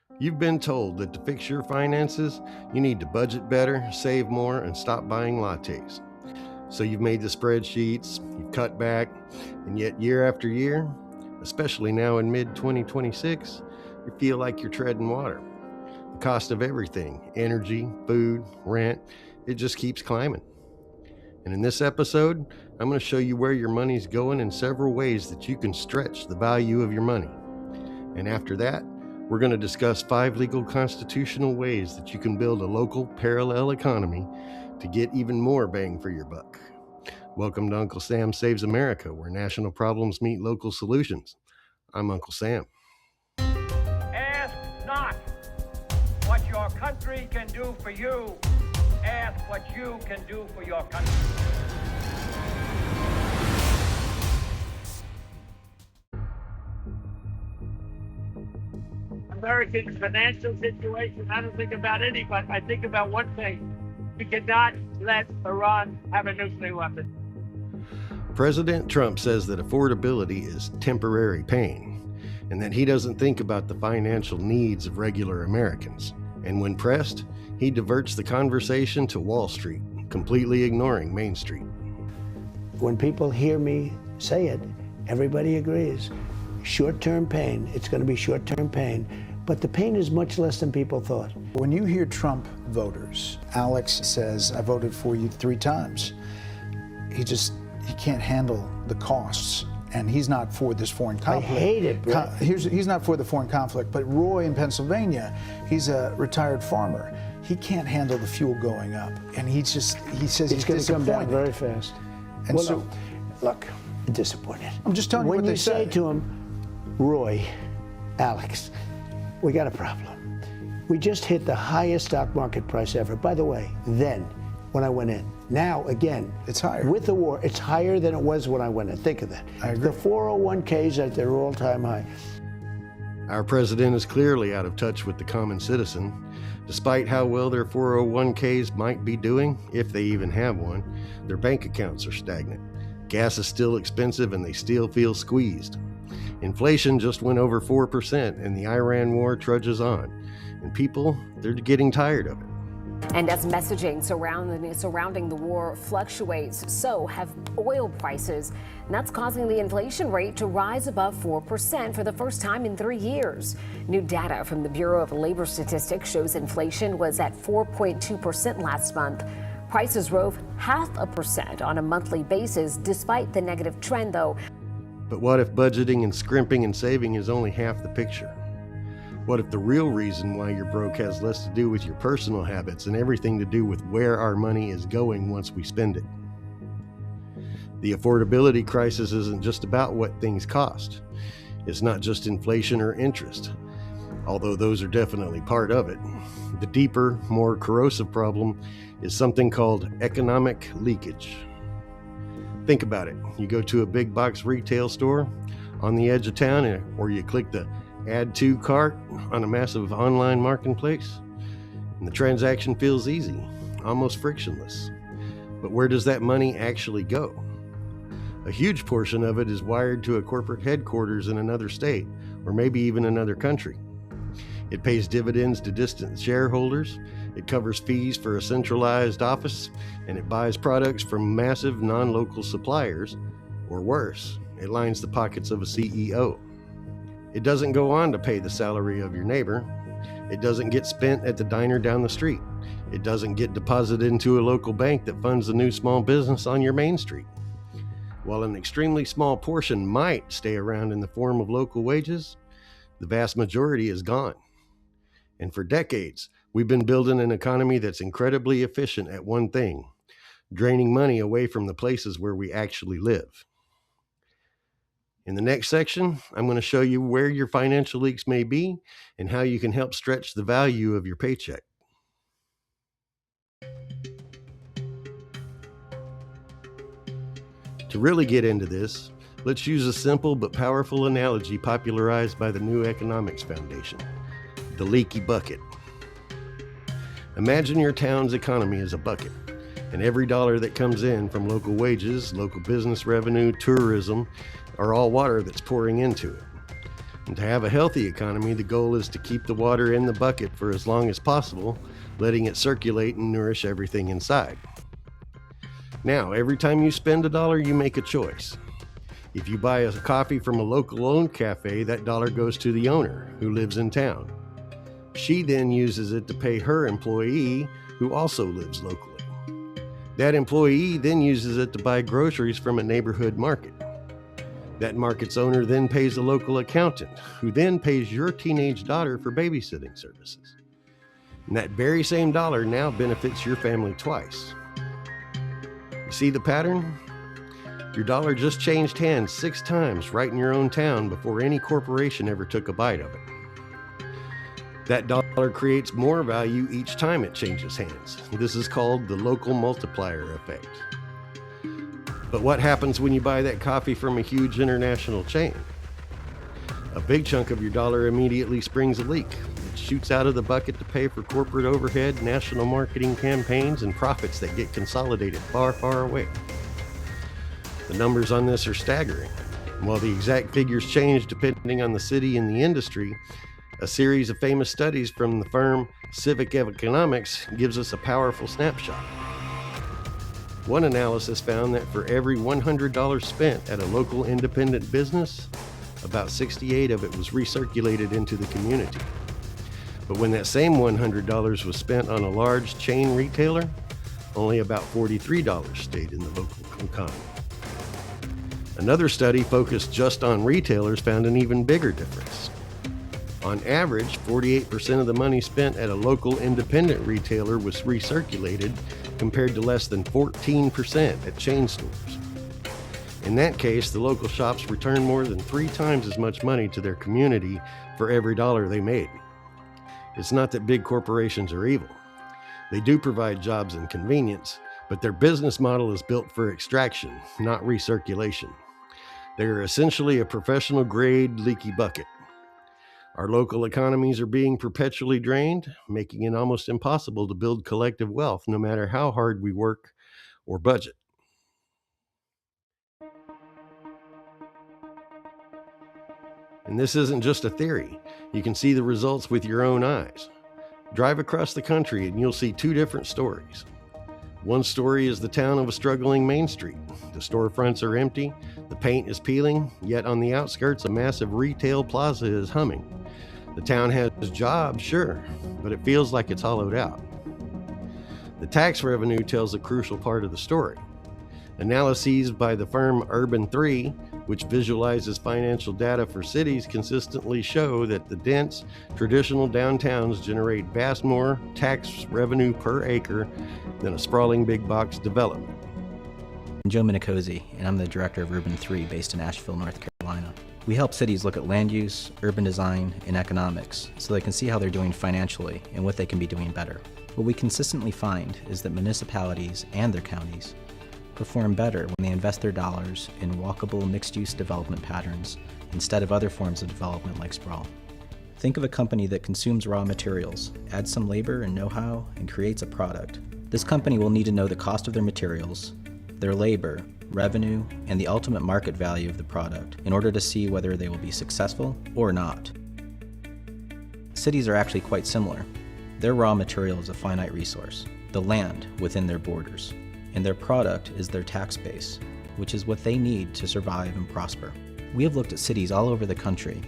You've been told that to fix your finances, you need to budget better, save more, and stop buying lattes. So you've made the spreadsheets, you've cut back, and yet year after year, especially now in mid-2026, you feel like you're treading water. The cost of everything, energy, food, rent, it just keeps climbing. And in this episode, I'm going to show you where your money's going in several ways that you can stretch the value of your money. And after that, we're going to discuss 5 legal constitutional ways that you can build a local parallel economy to get even more bang for your buck. Welcome to Uncle Sam Saves America, where national problems meet local solutions. I'm Uncle Sam. Ask not what your country can do for you. Ask what you can do for your country. American financial situation, I don't think about anybody. I think about one thing. We cannot let Iran have a nuclear weapon. President Trump says that affordability is temporary pain, and that he doesn't think about the financial needs of regular Americans. And when pressed, he diverts the conversation to Wall Street, completely ignoring Main Street. When people hear me say it, everybody agrees. Short-term pain, it's going to be short-term pain, but the pain is much less than people thought. When you hear Trump voters, Alex says, I voted for you 3 times. He can't handle the costs, and he's not for this foreign conflict. I hate it, bro. He's not for the foreign conflict, but Roy in Pennsylvania, he's a retired farmer. He can't handle the fuel going up, and he says it's going to come down very fast. And well, so, look, I'm disappointed. I'm just telling you what they say. When you say to him, Roy, Alex, we got a problem. We just hit the highest stock market price ever. By the way, then, when I went in. Now, again, it's higher. With the war, it's higher than it was when I went in. Think of that. I agree. The 401ks at their all-time high. Our president is clearly out of touch with the common citizen. Despite how well their 401ks might be doing, if they even have one, their bank accounts are stagnant. Gas is still expensive and they still feel squeezed. Inflation just went over 4% and the Iran war trudges on. And people, they're getting tired of it. And as messaging surrounding the war fluctuates, so have oil prices. And that's causing the inflation rate to rise above 4% for the first time in 3 years. New data from the Bureau of Labor Statistics shows inflation was at 4.2% last month. Prices rose 0.5% on a monthly basis, despite the negative trend, though. But what if budgeting and scrimping and saving is only half the picture? What if the real reason why you're broke has less to do with your personal habits and everything to do with where our money is going once we spend it? The affordability crisis isn't just about what things cost. It's not just inflation or interest, although those are definitely part of it. The deeper, more corrosive problem is something called economic leakage. Think about it. You go to a big box retail store on the edge of town, or you click the Add to cart on a massive online marketplace, and the transaction feels easy, almost frictionless. But where does that money actually go? A huge portion of it is wired to a corporate headquarters in another state, or maybe even another country. It pays dividends to distant shareholders, it covers fees for a centralized office, and it buys products from massive non-local suppliers, or worse, it lines the pockets of a CEO. It doesn't go on to pay the salary of your neighbor. It doesn't get spent at the diner down the street. It doesn't get deposited into a local bank that funds a new small business on your main street. While an extremely small portion might stay around in the form of local wages, the vast majority is gone. And for decades, we've been building an economy that's incredibly efficient at one thing, draining money away from the places where we actually live. In the next section, I'm going to show you where your financial leaks may be and how you can help stretch the value of your paycheck. To really get into this, let's use a simple but powerful analogy popularized by the New Economics Foundation, the leaky bucket. Imagine your town's economy as a bucket, and every dollar that comes in from local wages, local business revenue, tourism, are all water that's pouring into it. And to have a healthy economy, the goal is to keep the water in the bucket for as long as possible, letting it circulate and nourish everything inside. Now, every time you spend $1, you make a choice. If you buy a coffee from a local-owned cafe, that dollar goes to the owner, who lives in town. She then uses it to pay her employee, who also lives locally. That employee then uses it to buy groceries from a neighborhood market. That market's owner then pays a local accountant, who then pays your teenage daughter for babysitting services. And that very same dollar now benefits your family twice. You see the pattern? Your dollar just changed hands 6 times right in your own town before any corporation ever took a bite of it. That dollar creates more value each time it changes hands. This is called the local multiplier effect. But what happens when you buy that coffee from a huge international chain? A big chunk of your dollar immediately springs a leak. It shoots out of the bucket to pay for corporate overhead, national marketing campaigns, and profits that get consolidated far, far away. The numbers on this are staggering. While the exact figures change depending on the city and the industry, a series of famous studies from the firm Civic Economics gives us a powerful snapshot. One analysis found that for every $100 spent at a local independent business, about 68 of it was recirculated into the community. But when that same $100 was spent on a large chain retailer, only about $43 stayed in the local economy. Another study focused just on retailers found an even bigger difference. On average, 48% of the money spent at a local independent retailer was recirculated, compared to less than 14% at chain stores. In that case, the local shops returned more than 3 times as much money to their community for every dollar they made. It's not that big corporations are evil. They do provide jobs and convenience, but their business model is built for extraction, not recirculation. They are essentially a professional grade leaky bucket. Our local economies are being perpetually drained, making it almost impossible to build collective wealth no matter how hard we work or budget. And this isn't just a theory. You can see the results with your own eyes. Drive across the country and you'll see 2 different stories. One story is the town of a struggling Main Street. The storefronts are empty, the paint is peeling, yet on the outskirts a massive retail plaza is humming. The town has jobs, sure, but it feels like it's hollowed out. The tax revenue tells a crucial part of the story. Analyses by the firm Urban 3, which visualizes financial data for cities, consistently show that the dense, traditional downtowns generate vast more tax revenue per acre than a sprawling big box development. I'm Joe Minicozy, and I'm the director of Urban 3 based in Asheville, North Carolina. We help cities look at land use, urban design, and economics so they can see how they're doing financially and what they can be doing better. What we consistently find is that municipalities and their counties perform better when they invest their dollars in walkable mixed-use development patterns instead of other forms of development like sprawl. Think of a company that consumes raw materials, adds some labor and know-how, and creates a product. This company will need to know the cost of their materials, their labor, revenue, and the ultimate market value of the product in order to see whether they will be successful or not. Cities are actually quite similar. Their raw material is a finite resource, the land within their borders, and their product is their tax base, which is what they need to survive and prosper. We have looked at cities all over the country,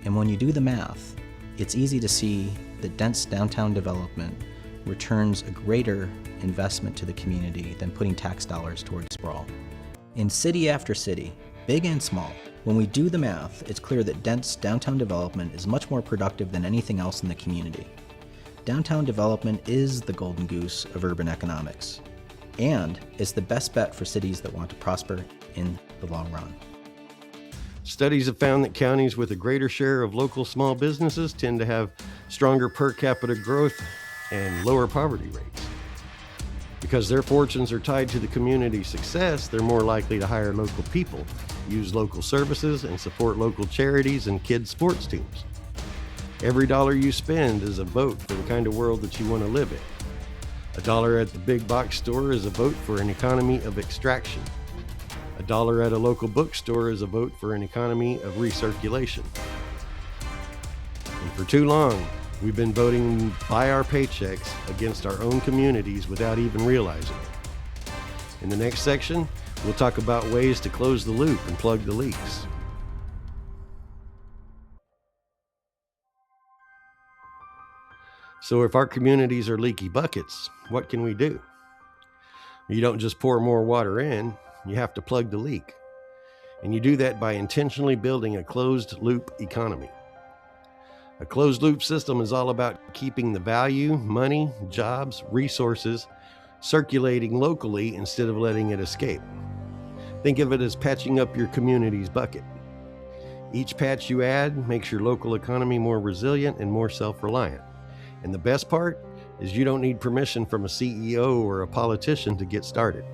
and when you do the math, it's easy to see that dense downtown development returns a greater investment to the community than putting tax dollars towards sprawl. In city after city, big and small, when we do the math, it's clear that dense downtown development is much more productive than anything else in the community. Downtown development is the golden goose of urban economics, and it's the best bet for cities that want to prosper in the long run. Studies have found that counties with a greater share of local small businesses tend to have stronger per capita growth and lower poverty rates. Because their fortunes are tied to the community's success, they're more likely to hire local people, use local services, and support local charities and kids' sports teams. Every dollar you spend is a vote for the kind of world that you want to live in. $1 at the big box store is a vote for an economy of extraction. $1 at a local bookstore is a vote for an economy of recirculation. For too long, we've been voting by our paychecks against our own communities without even realizing it. In the next section, we'll talk about ways to close the loop and plug the leaks. So if our communities are leaky buckets, what can we do? You don't just pour more water in, you have to plug the leak. And you do that by intentionally building a closed loop economy. A closed loop system is all about keeping the value, money, jobs, resources circulating locally instead of letting it escape. Think of it as patching up your community's bucket. Each patch you add makes your local economy more resilient and more self-reliant. And the best part is you don't need permission from a CEO or a politician to get started.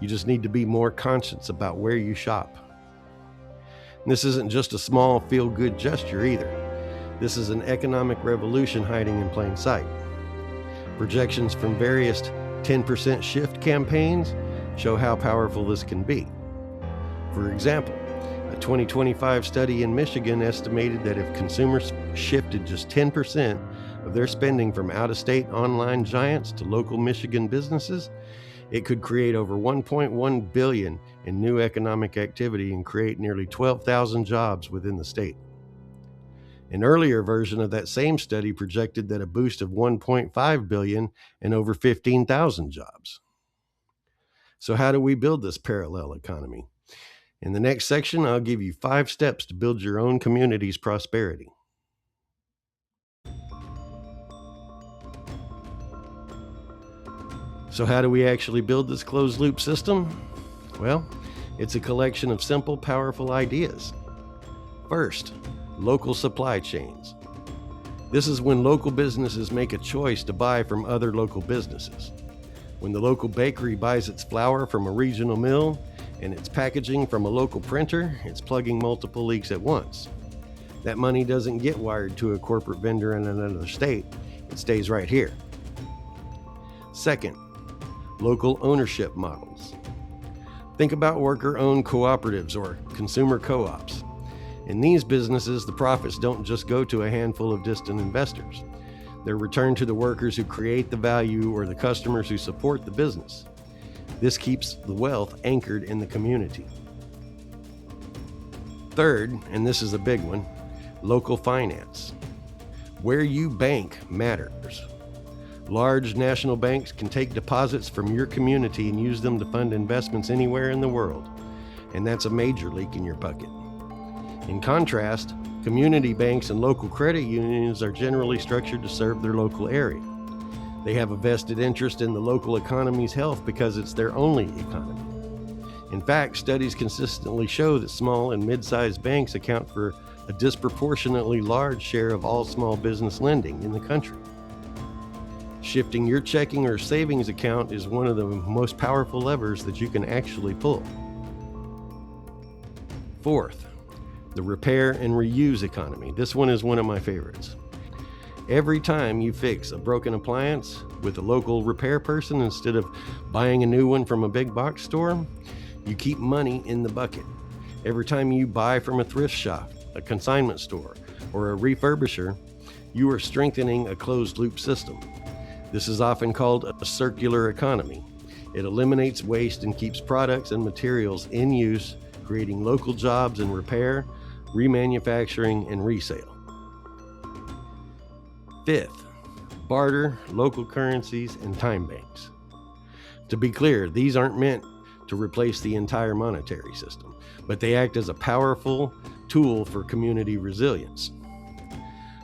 You just need to be more conscious about where you shop. And this isn't just a small feel-good gesture either. This is an economic revolution hiding in plain sight. Projections from various 10% shift campaigns show how powerful this can be. For example, a 2025 study in Michigan estimated that if consumers shifted just 10% of their spending from out-of-state online giants to local Michigan businesses, it could create over $1.1 billion in new economic activity and create nearly 12,000 jobs within the state. An earlier version of that same study projected that a boost of $1.5 billion and over 15,000 jobs. So how do we build this parallel economy? In the next section, I'll give you 5 steps to build your own community's prosperity. So how do we actually build this closed loop system? Well, it's a collection of simple, powerful ideas. First, local supply chains. This is when local businesses make a choice to buy from other local businesses. When the local bakery buys its flour from a regional mill and its packaging from a local printer, it's plugging multiple leaks at once. That money doesn't get wired to a corporate vendor in another state. It stays right here. Second, local ownership models. Think about worker-owned cooperatives or consumer co-ops. In these businesses, the profits don't just go to a handful of distant investors. They're returned to the workers who create the value or the customers who support the business. This keeps the wealth anchored in the community. Third, and this is a big one, local finance. Where you bank matters. Large national banks can take deposits from your community and use them to fund investments anywhere in the world, and that's a major leak in your bucket. In contrast, community banks and local credit unions are generally structured to serve their local area. They have a vested interest in the local economy's health because it's their only economy. In fact, studies consistently show that small and mid-sized banks account for a disproportionately large share of all small business lending in the country. Shifting your checking or savings account is one of the most powerful levers that you can actually pull. Fourth, the repair and reuse economy. This one is one of my favorites. Every time you fix a broken appliance with a local repair person instead of buying a new one from a big box store, you keep money in the bucket. Every time you buy from a thrift shop, a consignment store, or a refurbisher, you are strengthening a closed loop system. This is often called a circular economy. It eliminates waste and keeps products and materials in use, creating local jobs in repair, remanufacturing, and resale. Fifth, barter, local currencies, and time banks. To be clear, these aren't meant to replace the entire monetary system, but they act as a powerful tool for community resilience.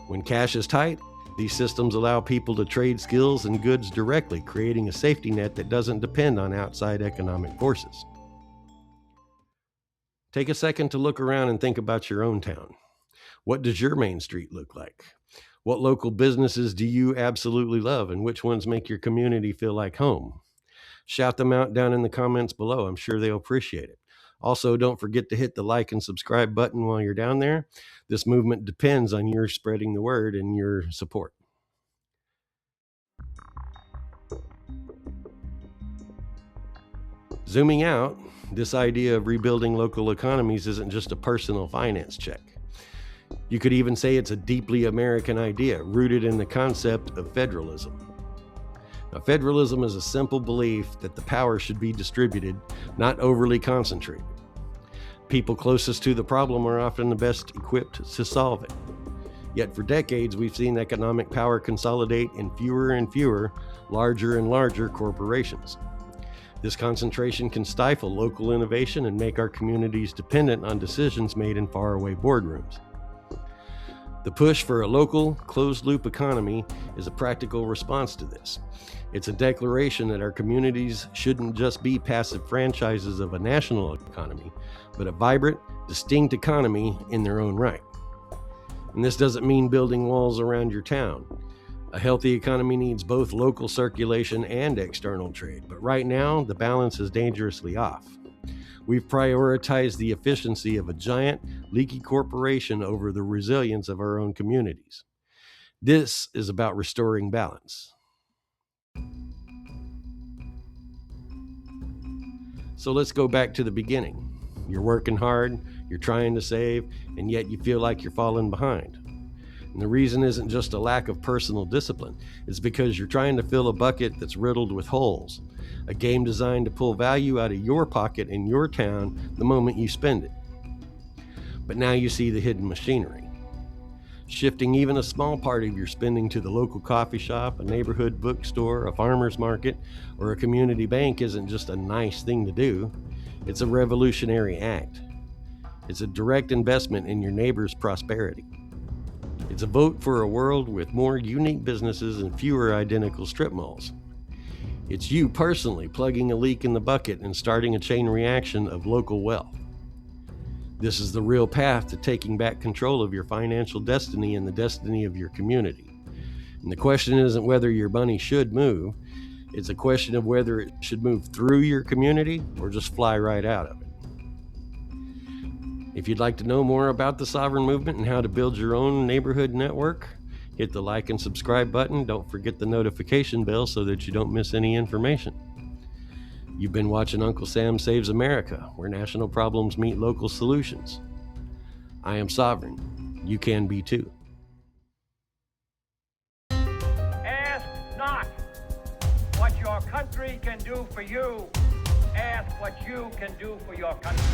When cash is tight, these systems allow people to trade skills and goods directly, creating a safety net that doesn't depend on outside economic forces. Take a second to look around and think about your own town. What does your main street look like? What local businesses do you absolutely love, and which ones make your community feel like home? Shout them out down in the comments below. I'm sure they'll appreciate it. Also, don't forget to hit the like and subscribe button while you're down there. This movement depends on your spreading the word and your support. Zooming out, this idea of rebuilding local economies isn't just a personal finance check. You could even say it's a deeply American idea, rooted in the concept of federalism. Now, federalism is a simple belief that the power should be distributed, not overly concentrated. People closest to the problem are often the best equipped to solve it. Yet for decades, we've seen economic power consolidate in fewer and fewer, larger and larger corporations. This concentration can stifle local innovation and make our communities dependent on decisions made in faraway boardrooms. The push for a local, closed-loop economy is a practical response to this. It's a declaration that our communities shouldn't just be passive franchises of a national economy, but a vibrant, distinct economy in their own right. And this doesn't mean building walls around your town. A healthy economy needs both local circulation and external trade, but right now, the balance is dangerously off. We've prioritized the efficiency of a giant, leaky corporation over the resilience of our own communities. This is about restoring balance. So let's go back to the beginning. You're working hard, you're trying to save, and yet you feel like you're falling behind. And the reason isn't just a lack of personal discipline. It's because you're trying to fill a bucket that's riddled with holes. A game designed to pull value out of your pocket in your town the moment you spend it. But now you see the hidden machinery. Shifting even a small part of your spending to the local coffee shop, a neighborhood bookstore, a farmer's market, or a community bank isn't just a nice thing to do. It's a revolutionary act. It's a direct investment in your neighbor's prosperity. It's a vote for a world with more unique businesses and fewer identical strip malls. It's you personally plugging a leak in the bucket and starting a chain reaction of local wealth. This is the real path to taking back control of your financial destiny and the destiny of your community. And the question isn't whether your money should move, it's a question of whether it should move through your community or just fly right out of it. If you'd like to know more about the sovereign movement and how to build your own neighborhood network, hit the like and subscribe button. Don't forget the notification bell so that you don't miss any information. You've been watching Uncle Sam Saves America, where national problems meet local solutions. I am sovereign. You can be too. Ask not what your country can do for you. Ask what you can do for your country.